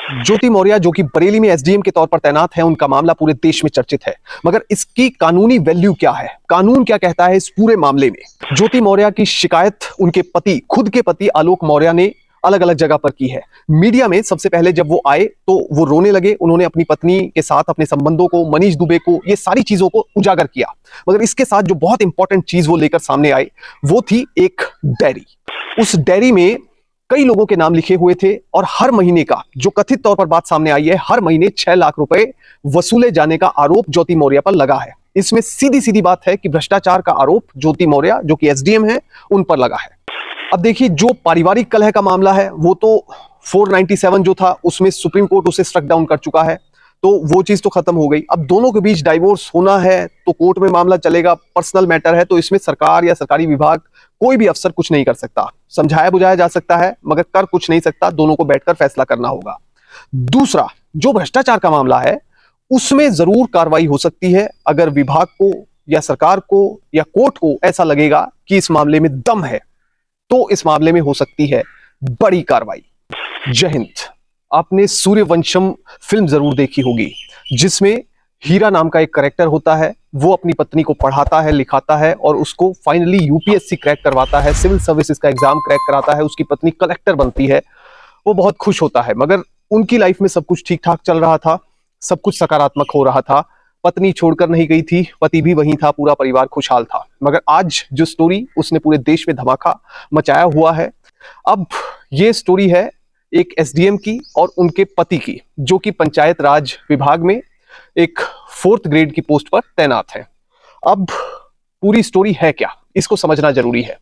ज्योति मौर्य जो कि बरेली में एसडीएम के तौर पर तैनात है, उनका मामला पूरे देश में चर्चित है। मगर इसकी कानूनी वैल्यू क्या है, कानून क्या कहता है इस पूरे मामले में? ज्योति मौर्य की शिकायत उनके पति, खुद के पति आलोक मौर्य ने अलग अलग जगह पर की है। मीडिया में सबसे पहले जब वो आए तो वो रोने लगे। उन्होंने अपनी पत्नी के साथ अपने संबंधों को, मनीष दुबे को, ये सारी चीजों को उजागर किया। मगर इसके साथ जो बहुत इंपॉर्टेंट चीज वो लेकर सामने आए वो थी एक डायरी। उस डायरी में कई लोगों के नाम लिखे हुए थे और हर महीने का, जो कथित तौर पर बात सामने आई है, हर महीने 6 लाख रुपए वसूले जाने का आरोप ज्योति मौर्य पर लगा है। इसमें सीधी सीधी बात है कि भ्रष्टाचार का आरोप ज्योति मौर्य जो कि एसडीएम है उन पर लगा है। अब देखिए, जो पारिवारिक कलह का मामला है वो तो 497 जो था उसमें सुप्रीम कोर्ट उसे स्ट्रक डाउन कर चुका है, तो वो चीज तो खत्म हो गई। अब दोनों के बीच डाइवोर्स होना है तो कोर्ट में मामला चलेगा, पर्सनल मैटर है, तो इसमें सरकार या सरकारी विभाग, कोई भी अफसर कुछ नहीं कर सकता। समझाया बुझाया जा सकता है मगर कर कुछ नहीं सकता, दोनों को बैठकर फैसला करना होगा। दूसरा, जो भ्रष्टाचार का मामला है उसमें जरूर कार्रवाई हो सकती है अगर विभाग को या सरकार को या कोर्ट को ऐसा लगेगा कि इस मामले में दम है, तो इस मामले में हो सकती है बड़ी कार्रवाई। जय हिंद। आपने सूर्यवंशम फिल्म जरूर देखी होगी, जिसमें हीरा नाम का एक कैरेक्टर होता है। वो अपनी पत्नी को पढ़ाता है, लिखाता है और उसको फाइनली यूपीएससी क्रैक करवाता है, सिविल सर्विसेज का एग्जाम क्रैक कराता है, उसकी पत्नी कलेक्टर बनती है। वो बहुत खुश होता है। मगर उनकी लाइफ में सब कुछ ठीक ठाक चल रहा था, सब कुछ सकारात्मक हो रहा था, पत्नी छोड़कर नहीं गई थी, पति भी वहीं था, पूरा परिवार खुशहाल था। मगर आज जो स्टोरी उसने पूरे देश में धमाका मचाया हुआ है, अब ये स्टोरी है एक एसडीएम की और उनके पति की, जो कि पंचायत राज विभाग में एक 4th ग्रेड की पोस्ट पर तैनात है। अब पूरी स्टोरी है क्या, इसको समझना जरूरी है।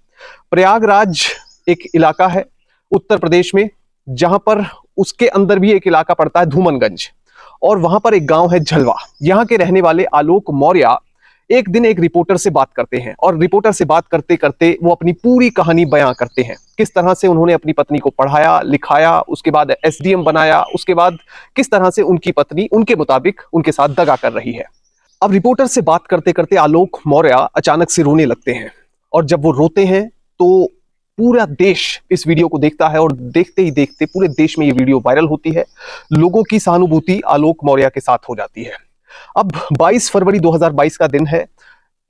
प्रयागराज एक इलाका है उत्तर प्रदेश में, जहां पर उसके अंदर भी एक इलाका पड़ता है धूमनगंज, और वहां पर एक गांव है झलवा। यहां के रहने वाले आलोक मौर्य एक दिन एक रिपोर्टर से बात करते हैं और रिपोर्टर से बात करते करते वो अपनी पूरी कहानी बयां करते हैं। किस तरह से उन्होंने अपनी पत्नी को पढ़ाया, लिखाया, उसके बाद एसडीएम बनाया, उसके बाद किस तरह से उनकी पत्नी उनके मुताबिक उनके साथ दगा कर रही है। अब रिपोर्टर से बात करते करते आलोक मौर्य अचानक से रोने लगते हैं, और जब वो रोते हैं तो पूरा देश इस वीडियो को देखता है और देखते ही देखते पूरे देश में ये वीडियो वायरल होती है। लोगों की सहानुभूति आलोक मौर्य के साथ हो जाती है। अब 22 फरवरी 2022 का दिन है।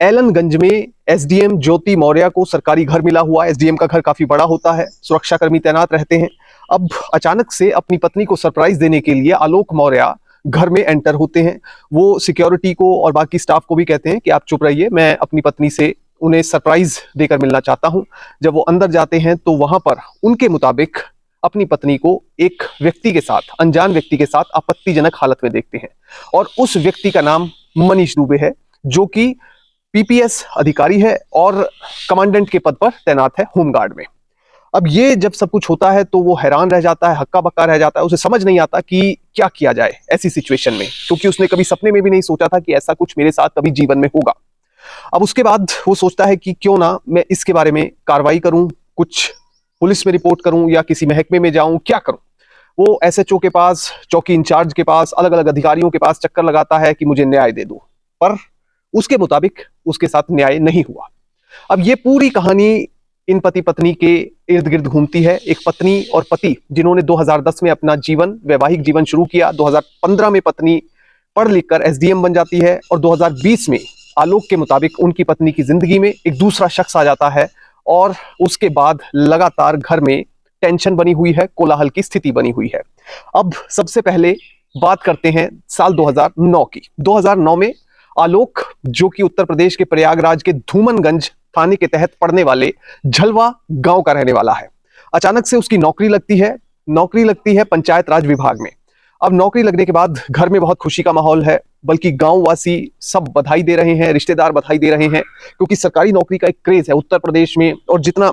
एलनगंज में एसडीएम ज्योति मौर्य को सरकारी घर मिला हुआ। एसडीएम का घर काफी बड़ा होता है, सुरक्षाकर्मी तैनात रहते हैं। अब अचानक से अपनी पत्नी को सरप्राइज देने के लिए आलोक मौर्य घर में एंटर होते हैं। वो सिक्योरिटी को और बाकी स्टाफ को भी कहते हैं कि आप चुप रहिए, मैं अपनी पत्नी से उन्हें सरप्राइज देकर मिलना चाहता हूं। जब वो अंदर जाते हैं तो वहां पर उनके मुताबिक अपनी पत्नी को एक व्यक्ति के साथ, अनजान व्यक्ति के साथ आपत्तिजनक हालत में देखते हैं, और उस व्यक्ति का नाम मनीष दुबे है, जो कि पीपीएस अधिकारी है और कमांडेंट के पद पर तैनात है होमगार्ड में। अब ये जब सब कुछ होता है तो वो हैरान रह जाता है, हक्का बक्का रह जाता है। उसे समझ नहीं आता कि क्या किया जाए ऐसी सिचुएशन में, क्योंकि उसने कभी सपने में भी नहीं सोचा था कि ऐसा कुछ मेरे साथ कभी जीवन में होगा। अब उसके बाद वो सोचता है कि क्यों ना मैं इसके बारे में कार्रवाई करूं, कुछ पुलिस में रिपोर्ट करूं या किसी महकमे में जाऊं, क्या करूं। वो एसएचओ के पास, चौकी इंचार्ज के पास, अलग अलग अधिकारियों के पास चक्कर लगाता है कि मुझे न्याय दे दो, पर उसके मुताबिक उसके साथ न्याय नहीं हुआ। अब ये पूरी कहानी इन पति पत्नी के इर्द गिर्द घूमती है। एक पत्नी और पति जिन्होंने 2010 में अपना जीवन, वैवाहिक जीवन शुरू किया। 2015 में पत्नी पढ़ लिख कर एसडीएम बन जाती है और 2020 में आलोक के मुताबिक उनकी पत्नी की जिंदगी में एक दूसरा शख्स आ जाता है, और उसके बाद लगातार घर में टेंशन बनी हुई है, कोलाहल की स्थिति बनी हुई है। अब सबसे पहले बात करते हैं साल 2009 की। 2009 में आलोक, जो कि उत्तर प्रदेश के प्रयागराज के धूमनगंज थाने के तहत पड़ने वाले झलवा गांव का रहने वाला है, अचानक से उसकी नौकरी लगती है पंचायत राज विभाग में। अब नौकरी लगने के बाद घर में बहुत खुशी का माहौल है, बल्कि गांववासी सब बधाई दे रहे हैं, रिश्तेदार बधाई दे रहे हैं, क्योंकि सरकारी नौकरी का एक क्रेज है उत्तर प्रदेश में, और जितना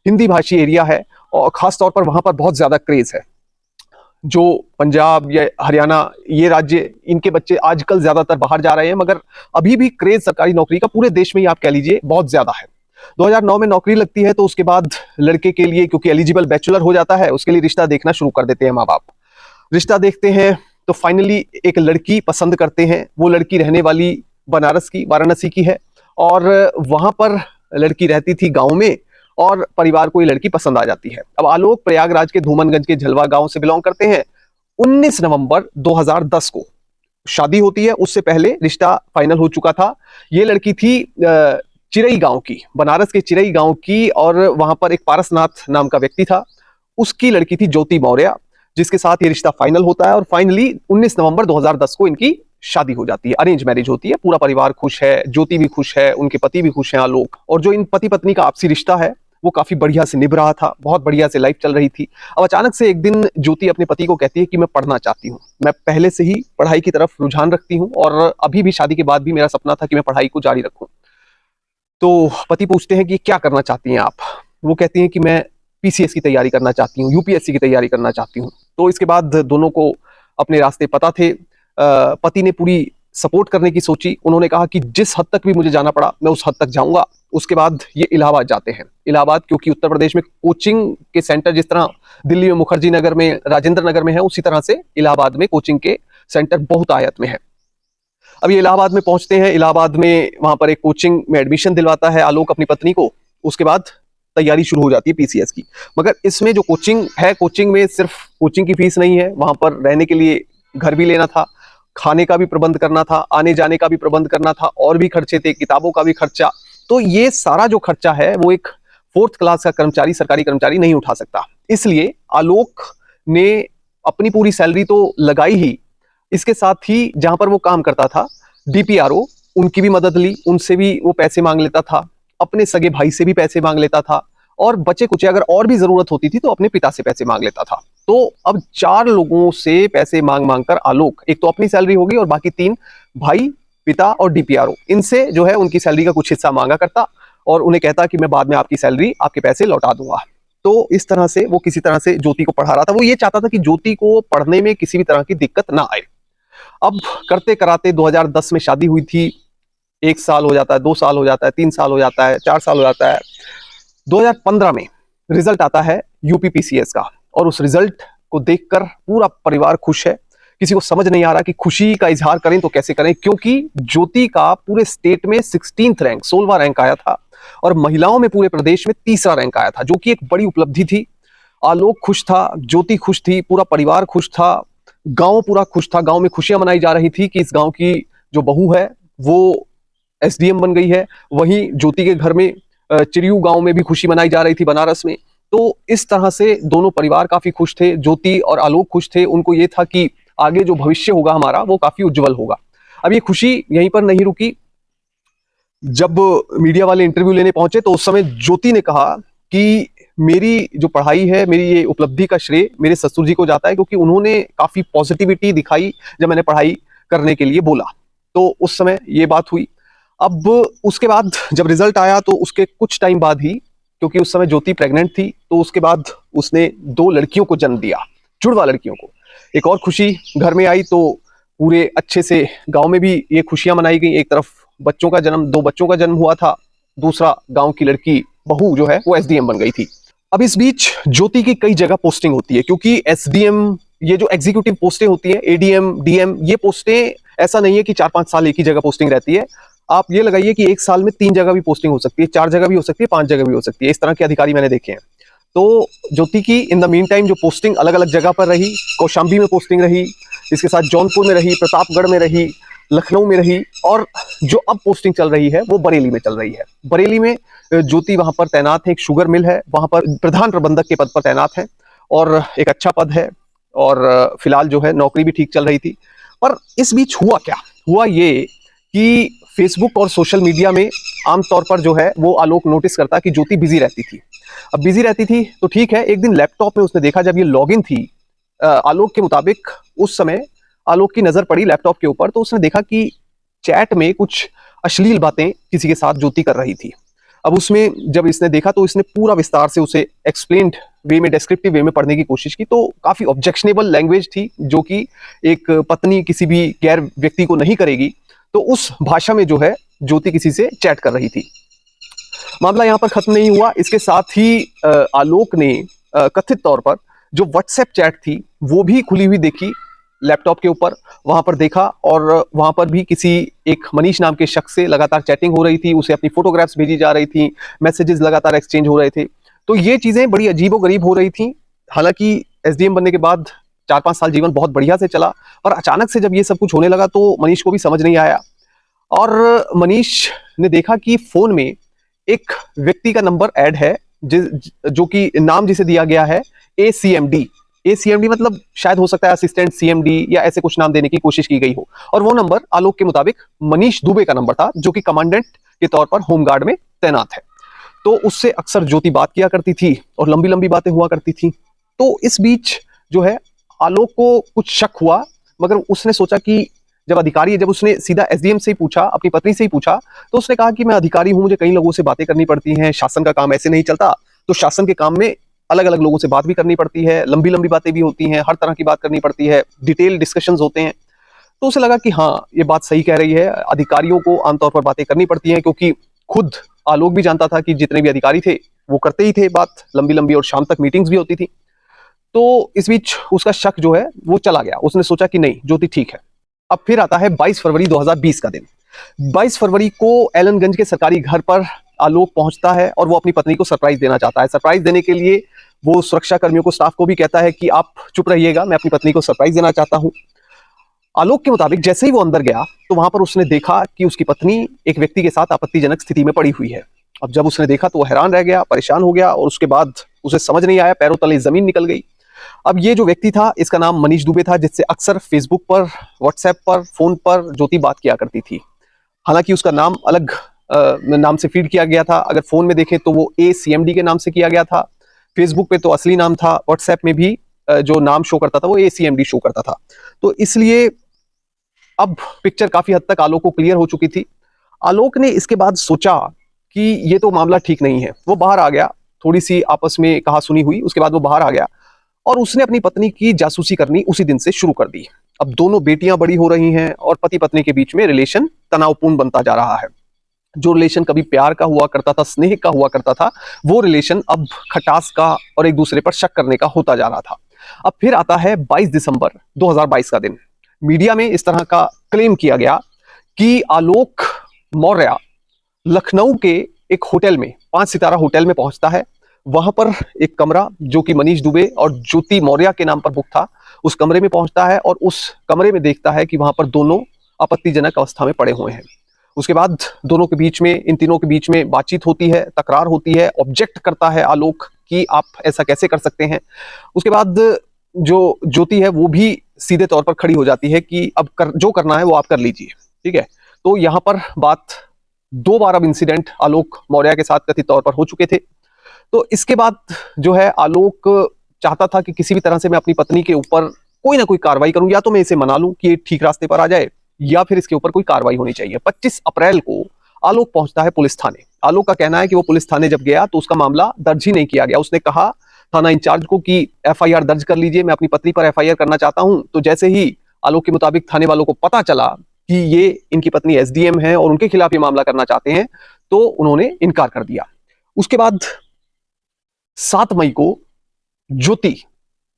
हिंदी भाषी एरिया है और खासतौर पर वहां पर बहुत ज्यादा क्रेज है। जो पंजाब या हरियाणा, ये राज्य, इनके बच्चे आजकल ज्यादातर बाहर जा रहे हैं, मगर अभी भी क्रेज सरकारी नौकरी का पूरे देश में ही आप कह लीजिए बहुत ज्यादा है। 2009 में नौकरी लगती है तो उसके बाद लड़के के लिए, क्योंकि एलिजिबल बैचलर हो जाता है, उसके लिए रिश्ता देखना शुरू कर देते हैं माँ बाप। रिश्ता देखते हैं तो फाइनली एक लड़की पसंद करते हैं। वो लड़की रहने वाली बनारस की, वाराणसी की है, और वहां पर लड़की रहती थी गांव में, और परिवार को ये लड़की पसंद आ जाती है। अब आलोक प्रयागराज के धूमनगंज के झलवा गांव से बिलोंग करते हैं। 19 नवंबर 2010 को शादी होती है। उससे पहले रिश्ता फाइनल हो चुका था। ये लड़की थी चिरई गांव की, बनारस के चिरई गांव की, और वहां पर एक पारसनाथ नाम का व्यक्ति था, उसकी लड़की थी ज्योति मौर्य, जिसके साथ ये रिश्ता फाइनल होता है। और फाइनली 19 नवंबर 2010 को इनकी शादी हो जाती है। अरेंज मैरिज होती है। पूरा परिवार खुश है, ज्योति भी खुश है, उनके पति भी खुश हैं आलोक। और जो इन पति पत्नी का आपसी रिश्ता है वो काफी बढ़िया से निभ रहा था, बहुत बढ़िया से लाइफ चल रही थी। अब अचानक से एक दिन ज्योति अपने पति को कहती है कि मैं पढ़ना चाहती हूँ, मैं पहले से ही पढ़ाई की तरफ रुझान रखती हूँ और अभी भी शादी के बाद भी मेरा सपना था कि मैं पढ़ाई को जारी रखूं। तो पति पूछते हैं कि क्या करना चाहती हैं आप? वो कहती हैं कि मैं पीसीएस की तैयारी करना चाहती हूँ, यूपीएससी की तैयारी करना चाहती हूँ। तो इसके बाद दोनों को अपने रास्ते पता थे। पति ने पूरी सपोर्ट करने की सोची। उन्होंने कहा कि जिस हद तक भी मुझे जाना पड़ा मैं उस हद तक जाऊंगा। उसके बाद ये इलाहाबाद जाते हैं। इलाहाबाद, क्योंकि उत्तर प्रदेश में कोचिंग के सेंटर जिस तरह दिल्ली में मुखर्जी नगर में, राजेंद्र नगर में है, उसी तरह से इलाहाबाद में कोचिंग के सेंटर बहुत आयत में है। अब ये इलाहाबाद में पहुंचते हैं। इलाहाबाद में वहां पर एक कोचिंग में एडमिशन दिलवाता है आलोक अपनी पत्नी को। उसके बाद तैयारी शुरू हो जाती है पीसीएस की। मगर इसमें जो कोचिंग है, कोचिंग में सिर्फ कोचिंग की फीस नहीं है, वहां पर रहने के लिए घर भी लेना था, खाने का भी प्रबंध करना था, आने जाने का भी प्रबंध करना था, और भी खर्चे थे, किताबों का भी खर्चा। तो ये सारा जो खर्चा है वो एक 4th क्लास का कर्मचारी, सरकारी कर्मचारी नहीं उठा सकता। इसलिए आलोक ने अपनी पूरी सैलरी तो लगाई ही, इसके साथ ही जहां पर वो काम करता था डीपीआरओ, उनकी भी मदद ली, उनसे भी वो पैसे मांग लेता था, अपने सगे भाई से भी पैसे मांग लेता था, और बचे कुछ अगर और भी जरूरत होती थी तो अपने पिता से पैसे मांग लेता था। तो अब 4 लोगों से पैसे मांग मांग कर आलोक, एक तो अपनी सैलरी होगी और बाकी 3 भाई, पिता और डीपीआरओ, इनसे जो है उनकी सैलरी का कुछ हिस्सा मांगा करता और उन्हें कहता कि मैं बाद में आपकी सैलरी, आपके पैसे लौटा दूंगा। तो इस तरह से वो किसी तरह से ज्योति को पढ़ा रहा था। वो ये चाहता था कि ज्योति को पढ़ने में किसी भी तरह की दिक्कत ना आए। अब करते कराते 2010 में शादी हुई थी। 1 साल हो जाता है, 2 साल हो जाता है, 3 साल हो जाता है, 4 साल हो जाता है। 2015 में रिजल्ट आता है यूपीपीसीएस का, और उस रिजल्ट को देखकर पूरा परिवार खुश है। किसी को समझ नहीं आ रहा कि खुशी का इजहार करें तो कैसे करें, क्योंकि ज्योति का पूरे स्टेट में 16th रैंक, 16वां रैंक आया था, और महिलाओं में पूरे प्रदेश में 3रा रैंक आया था, जो कि एक बड़ी उपलब्धि थी। आलोक खुश था, ज्योति खुश थी, पूरा परिवार खुश था, गांव पूरा खुश था। गांव में खुशियां मनाई जा रही थी कि इस गांव की जो बहू है वो एसडीएम बन गई है। वहीं ज्योति के घर में चिरियू गांव में भी खुशी मनाई जा रही थी, बनारस में। तो इस तरह से दोनों परिवार काफी खुश थे। ज्योति और आलोक खुश थे। उनको ये था कि आगे जो भविष्य होगा हमारा वो काफी उज्जवल होगा। अब ये खुशी यहीं पर नहीं रुकी। जब मीडिया वाले इंटरव्यू लेने पहुंचे तो उस समय ज्योति ने कहा कि मेरी जो पढ़ाई है, मेरी ये उपलब्धि का श्रेय मेरे ससुर जी को जाता है, क्योंकि उन्होंने काफी पॉजिटिविटी दिखाई जब मैंने पढ़ाई करने के लिए बोला। तो उस समय ये बात हुई। अब उसके बाद जब रिजल्ट आया तो उसके कुछ टाइम बाद ही, क्योंकि उस समय ज्योति प्रेग्नेंट थी, तो उसके बाद उसने 2 लड़कियों को जन्म दिया, जुड़वा लड़कियों को। एक और खुशी घर में आई तो पूरे अच्छे से गांव में भी ये खुशियां मनाई गई। एक तरफ बच्चों का जन्म, 2 बच्चों का जन्म हुआ था, दूसरा गांव की लड़की बहू जो है वो एसडीएम बन गई थी। अब इस बीच ज्योति की कई जगह पोस्टिंग होती है, क्योंकि एसडीएम, ये जो एग्जीक्यूटिव पोस्टें होती हैं, एडीएम, डीएम, ये पोस्टें ऐसा नहीं है कि 4-5 साल एक ही जगह पोस्टिंग रहती है। आप ये लगाइए कि 1 साल में 3 जगह भी पोस्टिंग हो सकती है, 4 जगह भी हो सकती है, 5 जगह भी हो सकती है। इस तरह के अधिकारी मैंने देखे हैं। तो ज्योति की इन द मीन टाइम जो पोस्टिंग अलग अलग जगह पर रही, कौशाम्बी में पोस्टिंग रही, इसके साथ जौनपुर में रही, प्रतापगढ़ में रही, लखनऊ में रही, और जो अब पोस्टिंग चल रही है वो बरेली में चल रही है। बरेली में ज्योति वहां पर तैनात है, एक शुगर मिल है, वहां पर प्रधान प्रबंधक के पद पर तैनात है, और एक अच्छा पद है, और फिलहाल जो है नौकरी भी ठीक चल रही थी। पर इस बीच हुआ क्या? हुआ ये कि फेसबुक और सोशल मीडिया में आमतौर पर जो है वो आलोक नोटिस करता कि ज्योति बिजी रहती थी। अब बिजी रहती थी तो ठीक है, एक दिन लैपटॉप में उसने देखा, जब ये लॉगिन थी, आलोक के मुताबिक उस समय आलोक की नजर पड़ी लैपटॉप के ऊपर, तो उसने देखा कि चैट में कुछ अश्लील बातें किसी के साथ ज्योति कर रही थी। अब उसमें जब इसने देखा तो इसने पूरा विस्तार से उसे एक्सप्लेन्ड वे में, डिस्क्रिप्टिव वे में पढ़ने की कोशिश की। तो काफी ऑब्जेक्शनेबल लैंग्वेज थी, जो कि एक पत्नी किसी भी गैर व्यक्ति को नहीं करेगी। तो उस भाषा में जो है ज्योति किसी से चैट कर रही थी। मामला यहां पर खत्म नहीं हुआ। इसके साथ ही आलोक ने कथित तौर पर जो व्हाट्सएप चैट थी वो भी खुली हुई देखी लैपटॉप के ऊपर, वहां पर देखा, और वहां पर भी किसी एक मनीष नाम के शख्स से लगातार चैटिंग हो रही थी, उसे अपनी फोटोग्राफ्स भेजी जा रही थी, मैसेजेस लगातार एक्सचेंज हो रहे थे। तो ये चीजें बड़ी अजीबोगरीब हो रही थी। हालांकि एसडीएम बनने के बाद 4-5 साल जीवन बहुत बढ़िया से चला, और अचानक से जब ये सब कुछ होने लगा तो मनीष को भी समझ नहीं आया। और मनीष ने देखा कि फोन में एक व्यक्ति का नंबर ऐड है जो कि नाम जिसे दिया गया है ACMD। ACMD मतलब शायद हो सकता है असिस्टेंट CMD या ऐसे कुछ नाम देने की कोशिश की गई हो। और वो नंबर आलोक के मुताबिक मनीष दुबे का नंबर था, जो कि कमांडेंट के तौर पर होमगार्ड में तैनात है। तो उससे अक्सर ज्योति बात किया करती थी और लंबी लंबी बातें हुआ करती थी। तो इस बीच जो है आलोक को कुछ शक हुआ, मगर उसने सोचा कि जब अधिकारी है, जब उसने सीधा SDM से ही पूछा, अपनी पत्नी से ही पूछा, तो उसने कहा कि मैं अधिकारी हूं, मुझे कई लोगों से बातें करनी पड़ती हैं, शासन का काम ऐसे नहीं चलता, तो शासन के काम में अलग अलग लोगों से बात भी करनी पड़ती है, लंबी लंबी बातें भी होती हैं, हर तरह की बात करनी पड़ती है, डिटेल डिस्कशंस होते हैं। तो उसे लगा कि हाँ, ये बात सही कह रही है, अधिकारियों को आमतौर पर बातें करनी पड़ती हैं, क्योंकि खुद आलोक भी जानता था कि जितने भी अधिकारी थे वो करते ही थे बात लंबी लंबी, और शाम तक मीटिंग्स भी होती थी। तो इस बीच उसका शक जो है वो चला गया। उसने सोचा कि नहीं, ज्योति ठीक है। अब फिर आता है 22 फरवरी 2020 का दिन। 22 फरवरी को एलनगंज के सरकारी घर पर आलोक पहुंचता है और वो अपनी पत्नी को सरप्राइज देना चाहता है। सरप्राइज देने के लिए वो सुरक्षा कर्मियों को, स्टाफ को भी कहता है कि आप चुप रहिएगा, मैं अपनी पत्नी को सरप्राइज देना चाहता हूं। आलोक के मुताबिक जैसे ही वो अंदर गया तो वहां पर उसने देखा कि उसकी पत्नी एक व्यक्ति के साथ आपत्तिजनक स्थिति में पड़ी हुई है। अब जब उसने देखा तो वो हैरान रह गया, परेशान हो गया, और उसके बाद उसे समझ नहीं आया, पैरों तले जमीन निकल गई। अब ये जो व्यक्ति था, इसका नाम मनीष दुबे था, जिससे अक्सर फेसबुक पर, व्हाट्सएप पर, फोन पर ज्योति बात किया करती थी। हालांकि उसका नाम अलग नाम से फीड किया गया था। अगर फोन में देखें तो वो ACMD के नाम से किया गया था, फेसबुक पे तो असली नाम था, व्हाट्सएप में भी जो नाम शो करता था वो ACMD शो करता था। तो इसलिए अब पिक्चर काफी हद तक आलोक को क्लियर हो चुकी थी। आलोक ने इसके बाद सोचा कि ये तो मामला ठीक नहीं है। वो बाहर आ गया, थोड़ी सी आपस में कहासुनी हुई, उसके बाद वो बाहर आ गया और उसने अपनी पत्नी की जासूसी करनी उसी दिन से शुरू कर दी। अब दोनों बेटियां बड़ी हो रही हैं और पति पत्नी के बीच में रिलेशन तनावपूर्ण बनता जा रहा है। जो रिलेशन कभी प्यार का हुआ करता था, स्नेह का हुआ करता था, वो रिलेशन अब खटास का और एक दूसरे पर शक करने का होता जा रहा था। अब फिर आता है 22 दिसंबर 2022 का दिन। मीडिया में इस तरह का क्लेम किया गया कि आलोक मौर्य लखनऊ के एक होटल में, 5 सितारा होटल में पहुंचता है। वहां पर एक कमरा जो कि मनीष दुबे और ज्योति मौर्य के नाम पर बुक था, उस कमरे में पहुंचता है और उस कमरे में देखता है कि वहां पर दोनों आपत्तिजनक अवस्था में पड़े हुए हैं। उसके बाद दोनों के बीच में, इन तीनों के बीच में बातचीत होती है, तकरार होती है, ऑब्जेक्ट करता है आलोक कि आप ऐसा कैसे कर सकते हैं। उसके बाद जो ज्योति है वो भी सीधे तौर पर खड़ी हो जाती है कि अब जो करना है वो आप कर लीजिए, ठीक है। तो यहाँ पर बात 2 बार अब इंसिडेंट आलोक मौर्य के साथ कथित तौर पर हो चुके थे। तो इसके बाद जो है आलोक चाहता था कि किसी भी तरह से मैं अपनी पत्नी के ऊपर कोई ना कोई कार्रवाई करूं, या तो मैं इसे मना लूं कि ये ठीक रास्ते पर आ जाए, या फिर इसके ऊपर कोई कार्रवाई होनी चाहिए। 25 अप्रैल को आलोक पहुंचता है पुलिस थाने। आलोक का कहना है कि वो पुलिस थाने जब गया तो उसका मामला दर्ज ही नहीं किया गया। उसने कहा थाना इंचार्ज को कि FIR दर्ज कर लीजिए, मैं अपनी पत्नी पर FIR करना चाहता हूं। तो जैसे ही आलोक के मुताबिक थाने वालों को पता चला कि ये इनकी पत्नी SDM है और उनके खिलाफ ये मामला करना चाहते हैं, तो उन्होंने इनकार कर दिया। उसके बाद 7 मई को ज्योति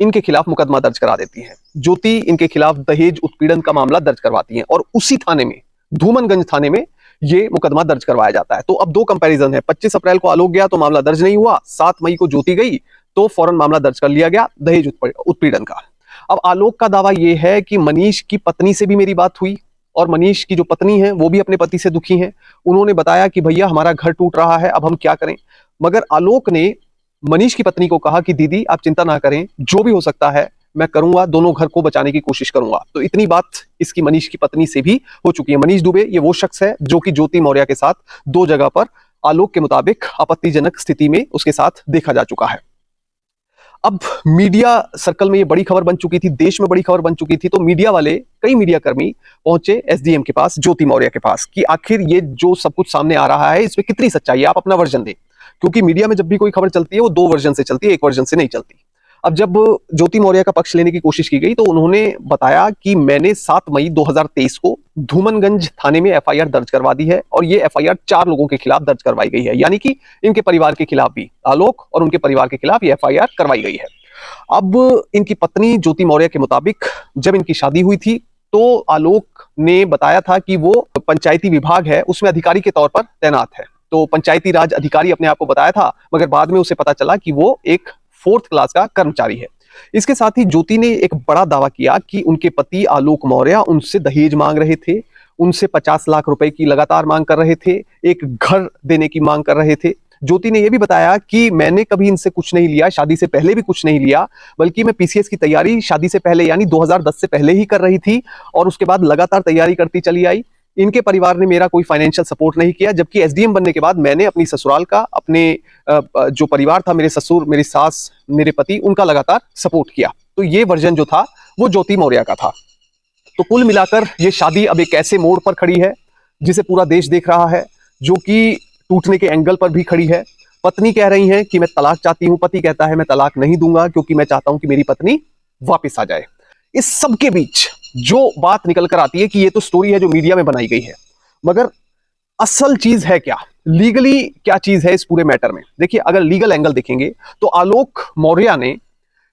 इनके खिलाफ मुकदमा दर्ज करा देती है। ज्योति इनके खिलाफ दहेज उत्पीड़न का मामला दर्ज करवाती है और उसी थाने में, धूमनगंज थाने में, ये मुकदमा दर्ज करवाया जाता है। तो अब 2 कंपैरिजन है। 25 अप्रैल को आलोक गया तो मामला दर्ज नहीं हुआ, 7 मई को ज्योति गई तो फौरन मामला दर्ज कर लिया गया दहेज उत्पीड़न का। अब आलोक का दावा यह है कि मनीष की पत्नी से भी मेरी बात हुई और मनीष की जो पत्नी है वो भी अपने पति से दुखी है। उन्होंने बताया कि भैया हमारा घर टूट रहा है, अब हम क्या करें। मगर आलोक ने मनीष की पत्नी को कहा कि दीदी आप चिंता ना करें, जो भी हो सकता है मैं करूंगा, दोनों घर को बचाने की कोशिश करूंगा। तो इतनी बात इसकी मनीष की पत्नी से भी हो चुकी है। मनीष दुबे ये वो शख्स है जो कि ज्योति मौर्य के साथ 2 जगह पर आलोक के मुताबिक आपत्तिजनक स्थिति में उसके साथ देखा जा चुका है। अब मीडिया सर्कल में ये बड़ी खबर बन चुकी थी, देश में बड़ी खबर बन चुकी थी। तो मीडिया वाले, कई मीडिया कर्मी पहुंचे SDM के पास, ज्योति मौर्य के पास, कि आखिर ये जो सब कुछ सामने आ रहा है इसमें कितनी सच्चाई है, आप अपना वर्जन दें। क्योंकि मीडिया में जब भी कोई खबर चलती है वो 2 वर्जन से चलती है, एक वर्जन से नहीं चलती। अब जब ज्योति मौर्य का पक्ष लेने की कोशिश की गई तो उन्होंने बताया कि मैंने 7 मई 2023 को धूमनगंज थाने में FIR दर्ज करवा दी है और ये FIR 4 लोगों के खिलाफ दर्ज करवाई गई है, यानी कि इनके परिवार के खिलाफ भी, आलोक और उनके परिवार के खिलाफ ये FIR करवाई गई है। अब इनकी पत्नी ज्योति मौर्य के मुताबिक जब इनकी शादी हुई थी तो आलोक ने बताया था कि वो पंचायती विभाग है उसमें अधिकारी के तौर पर तैनात है। तो पंचायती राज अधिकारी अपने आप को बताया था, मगर बाद में उसे पता चला कि वो एक 4th क्लास का कर्मचारी है। इसके साथ ही ज्योति ने एक बड़ा दावा किया कि उनके पति आलोक मौर्य उनसे दहेज मांग रहे थे, उनसे 50 लाख रुपए की लगातार मांग कर रहे थे, एक घर देने की मांग कर रहे थे। ज्योति ने यह भी बताया कि मैंने कभी इनसे कुछ नहीं लिया, शादी से पहले भी कुछ नहीं लिया, बल्कि मैं पीसीएस की तैयारी शादी से पहले यानी 2010 से पहले ही कर रही थी और उसके बाद लगातार तैयारी करती चली आई। इनके परिवार ने मेरा कोई फाइनेंशियल सपोर्ट नहीं किया, जबकि एसडीएम बनने के बाद मैंने अपनी ससुराल का, अपने जो परिवार था, मेरे ससुर, मेरी सास, मेरे पति, उनका लगातार सपोर्ट किया। तो ये वर्जन जो था वो ज्योति मौर्य का था। तो कुल मिलाकर ये शादी अब एक ऐसे मोड़ पर खड़ी है जिसे पूरा देश देख रहा है, जो कि टूटने के एंगल पर भी खड़ी है। पत्नी कह रही है कि मैं तलाक चाहती हूं, पति कहता है मैं तलाक नहीं दूंगा क्योंकि मैं चाहता हूं कि मेरी पत्नी वापस आ जाए। इस सब के बीच जो बात निकल कर आती है कि ये तो स्टोरी है जो मीडिया में बनाई गई है, मगर असल चीज है क्या, लीगली क्या चीज है इस पूरे मैटर में। देखिए, अगर लीगल एंगल देखेंगे तो आलोक मौर्य ने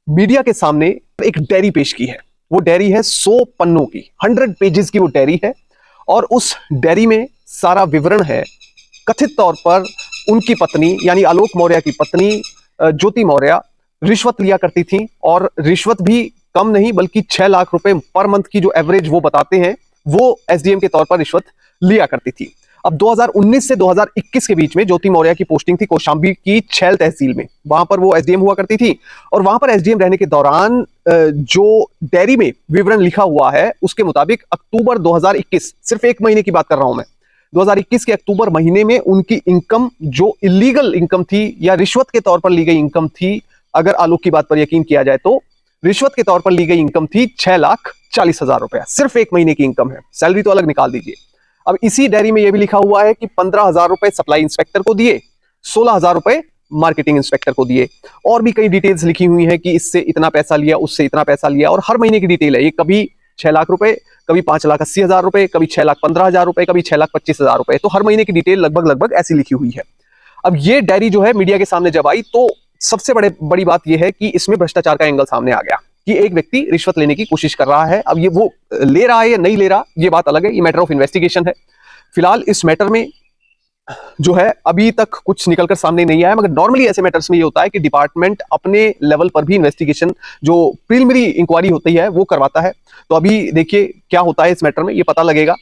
मीडिया के सामने एक डायरी पेश की है। वो डायरी है 100 पन्नों की, 100 पेजेस की वो डायरी है और उस डायरी में सारा विवरण है। कथित तौर पर उनकी पत्नी यानी आलोक मौर्य की पत्नी ज्योति मौर्य रिश्वत लिया करती थी और रिश्वत भी कम नहीं बल्कि 6 लाख रुपए पर मंथ की जो एवरेज वो बताते हैं, वो एसडीएम के तौर पर रिश्वत लिया करती थी। अब 2019 से 2021 के बीच में ज्योति मौर्य की पोस्टिंग थी कौशाम्बी की छैल तहसील में, वहां पर वो एसडीएम हुआ करती थी और वहां पर एसडीएम रहने के दौरान जो डायरी में विवरण लिखा हुआ है उसके मुताबिक अक्टूबर 2021, सिर्फ एक महीने की बात कर रहा हूं मैं, 2021 के अक्टूबर महीने में उनकी इनकम जो इलीगल इनकम थी या रिश्वत के तौर पर ली गई इनकम थी, अगर आलोक की बात पर यकीन किया जाए तो रिश्वत के तौर पर ली गई इनकम थी 6,40,000 रुपया, सिर्फ एक महीने की इनकम है। सैलरी तो अलग निकाल दीजिए। अब इसी डायरी में यह भी लिखा हुआ है कि 15,000 रुपए सप्लाई इंस्पेक्टर को दिए, 16,000 रुपए मार्केटिंग इंस्पेक्टर को दिए और भी कई डिटेल्स लिखी हुई है कि इससे इतना पैसा लिया, उससे इतना पैसा लिया और हर महीने की डिटेल है। ये कभी 6 लाख रुपए, कभी 5,80,000 रुपए, कभी 6,15,000 रुपए, कभी 6,25,000 रुपए, तो हर महीने की डिटेल लगभग ऐसी लिखी हुई है। अब ये डायरी जो है मीडिया के सामने जब आई तो सबसे बड़ी बात यह है कि इसमें भ्रष्टाचार का एंगल सामने आ गया कि एक व्यक्ति रिश्वत लेने की कोशिश कर रहा है। अब ये वो ले रहा है या नहीं ले रहा, ये बात अलग है, ये मैटर ऑफ इन्वेस्टिगेशन है। फिलहाल इस मैटर में जो है अभी तक कुछ निकलकर सामने नहीं आया, मगर नॉर्मली ऐसे मैटर्स में ये होता है कि डिपार्टमेंट अपने लेवल पर भी इन्वेस्टिगेशन, जो प्रीलिमिनरी इंक्वायरी होती है, वो करवाता है। तो अभी देखिए क्या होता है इस मैटर में, ये पता लगेगा।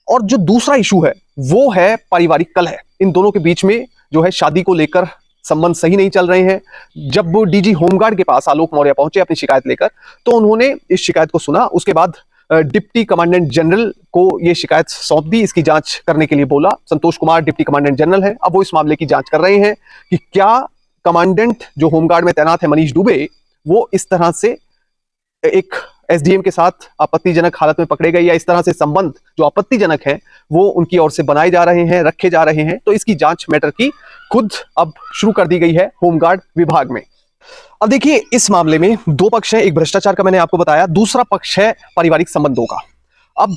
और जो दूसरा इशू है वो है पारिवारिक कलह। इन दोनों के बीच में जो है शादी को लेकर संबंध सही नहीं चल रहे हैं। जब वो डीजी होमगार्ड के पास आलोक मौर्य पहुंचे अपनी शिकायत लेकर, तो उन्होंने इस शिकायत को सुना, उसके बाद डिप्टी कमांडेंट जनरल को यह शिकायत सौंप दी, इसकी जांच करने के लिए बोला। Santosh Kumar deputy commandant general है, अब वो इस मामले की जांच कर रहे हैं कि क्या कमांडेंट जो होमगार्ड में तैनात है मनीष दुबे, वो इस तरह से एक एसडीएम के साथ आपत्तिजनक हालत में पकड़े गए या इस तरह से संबंध जो आपत्तिजनक है वो उनकी ओर से बनाए जा रहे हैं, रखे जा रहे हैं। तो इसकी जांच मैटर की खुद अब शुरू कर दी गई है होमगार्ड विभाग में। अब देखिए इस मामले में दो पक्ष हैं, एक भ्रष्टाचार का मैंने आपको बताया, दूसरा पक्ष है पारिवारिक संबंधों का। अब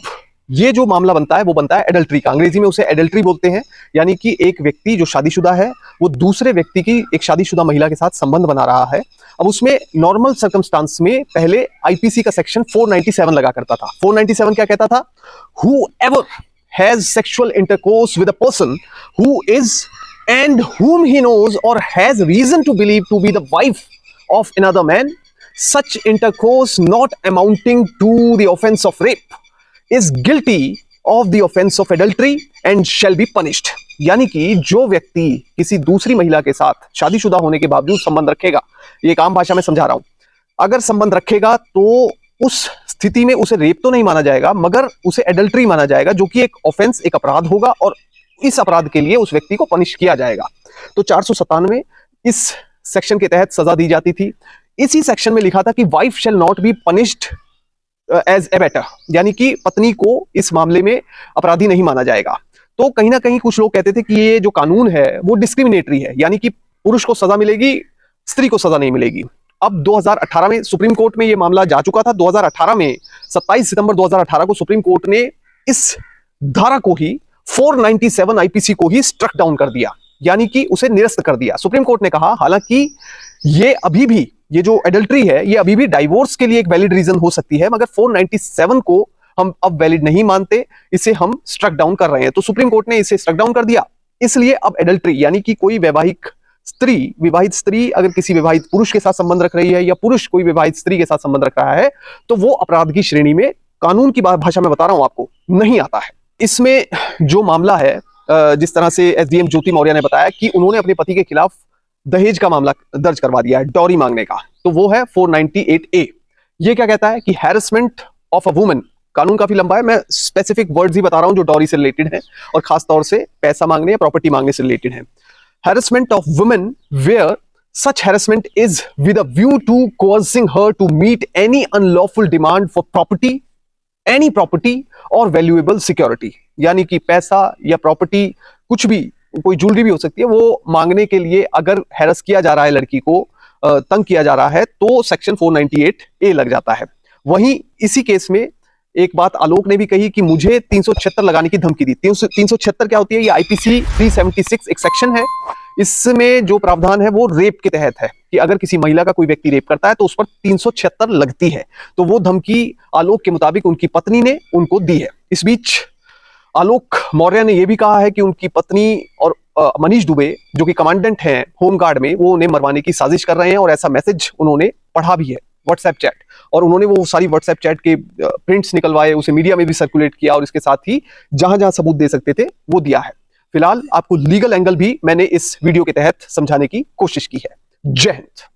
ये जो मामला बनता है वो बनता है एडल्ट्री का, अंग्रेजी में उसे एडल्ट्री बोलते हैं, यानी कि एक व्यक्ति जो शादीशुदा है वो दूसरे व्यक्ति की एक शादीशुदा महिला के साथ संबंध बना रहा है। अब उसमें नॉर्मल सर्कमस्टांस में पहले आईपीसी का सेक्शन 497 लगा करता था। 497 क्या कहता था? Whoever has sexual intercourse with a person who is and whom he knows or has reason to believe to be the wife of another man, such intercourse not amounting to the offense of rape is guilty of the offense of adultery and shall be punished। यानी कि जो व्यक्ति किसी दूसरी महिला के साथ शादीशुदा होने के बावजूद संबंध रखेगा, ये एक आम भाषा में समझा रहा हूं, अगर संबंध रखेगा तो उस स्थिति में उसे रेप तो नहीं माना जाएगा मगर उसे एडल्ट्री माना जाएगा, जो कि एक ऑफेंस, एक अपराध होगा और इस अपराध के लिए उस व्यक्ति को पनिश किया जाएगा। तो 497 इस सेक्शन के तहत सजा दी जाती थी। इसी सेक्शन में लिखा था कि wife shall not be punished as abettor, यानी कि पत्नी को इस मामले में अपराधी नहीं माना जाएगा। तो कहीं ना कहीं कुछ लोग कहते थे कि ये जो कानून है वो डिस्क्रिमिनेटरी है, यानी कि पुरुष को सजा मिलेगी, स्त्री को सजा नहीं मिलेगी। अब 2018 में सुप्रीम कोर्ट में ये मामला जा चुका था। 2018 में 27 सितंबर 2018 को सुप्रीम कोर्ट ने इस धारा को ही 497 आईपीसी को ही स्ट्रक डाउन कर दिया, यानी कि उसे निरस्त कर दिया। सुप्रीम कोर्ट ने कहा हालांकि ये अभी भी, ये जो एडल्ट्री है ये अभी भी डाइवोर्स के लिए एक वैलिड रीजन हो सकती है, मगर 497 को हम अब वैलिड नहीं मानते, इसे हम स्ट्रक डाउन कर रहे हैं। तो सुप्रीम कोर्ट ने इसे स्ट्रक डाउन कर दिया। इसलिए अब एडल्ट्री यानी कि कोई वैवाहिक स्त्री, विवाहित स्त्री अगर किसी विवाहित पुरुष के साथ संबंध रख रही है या पुरुष कोई विवाहित स्त्री के साथ संबंध रख रहा है तो वो अपराध की श्रेणी में, कानून की भाषा में बता रहा हूं आपको, नहीं आता है। इसमें जो मामला है, जिस तरह से एसडीएम ज्योति मौर्य ने बताया कि उन्होंने अपने पति के खिलाफ दहेज का मामला दर्ज करवा दिया है, डॉरी मांगने का, तो वो है 498A। ये क्या कहता है कि हैरेसमेंट ऑफ अ वुमन, कानून काफी लंबा है, मैं स्पेसिफिक वर्ड्स ही बता रहा हूं जो डॉरी से रिलेटेड है और खास तौर से पैसा मांगने या प्रॉपर्टी मांगने से रिलेटेड है। Harassment of women where such harassment is with a view to causing her to meet any unlawful demand for property, any property or valuable security, यानी कि पैसा या प्रॉपर्टी, कुछ भी, कोई ज्वेलरी भी हो सकती है, वो मांगने के लिए अगर हैरस किया जा रहा है, लड़की को तंग किया जा रहा है, तो सेक्शन 498A लग जाता है। वहीं इसी केस में एक बात आलोक ने भी कही कि मुझे 376 लगाने की धमकी दी। 376 क्या होती है? ये आईपीसी 376 एक सेक्शन है। इसमें जो प्रावधान है वो रेप के तहत है कि अगर किसी महिला का कोई व्यक्ति रेप करता है तो उस पर 376 लगती है। तो वो धमकी आलोक के मुताबिक उनकी पत्नी ने उनको दी है। इस बीच आलोक मौर्य ने यह भी कहा है कि उनकी पत्नी और मनीष दुबे जो कि कमांडेंट हैं होमगार्ड में, वो उन्हें मरवाने की साजिश कर रहे हैं और ऐसा मैसेज उन्होंने पढ़ा भी है, व्हाट्सएप चैट, और उन्होंने वो सारी व्हाट्सएप चैट के प्रिंट्स निकलवाए, उसे मीडिया में भी सर्कुलेट किया और इसके साथ ही जहां जहां सबूत दे सकते थे वो दिया है। फिलहाल आपको लीगल एंगल भी मैंने इस वीडियो के तहत समझाने की कोशिश की है। जय हिंद।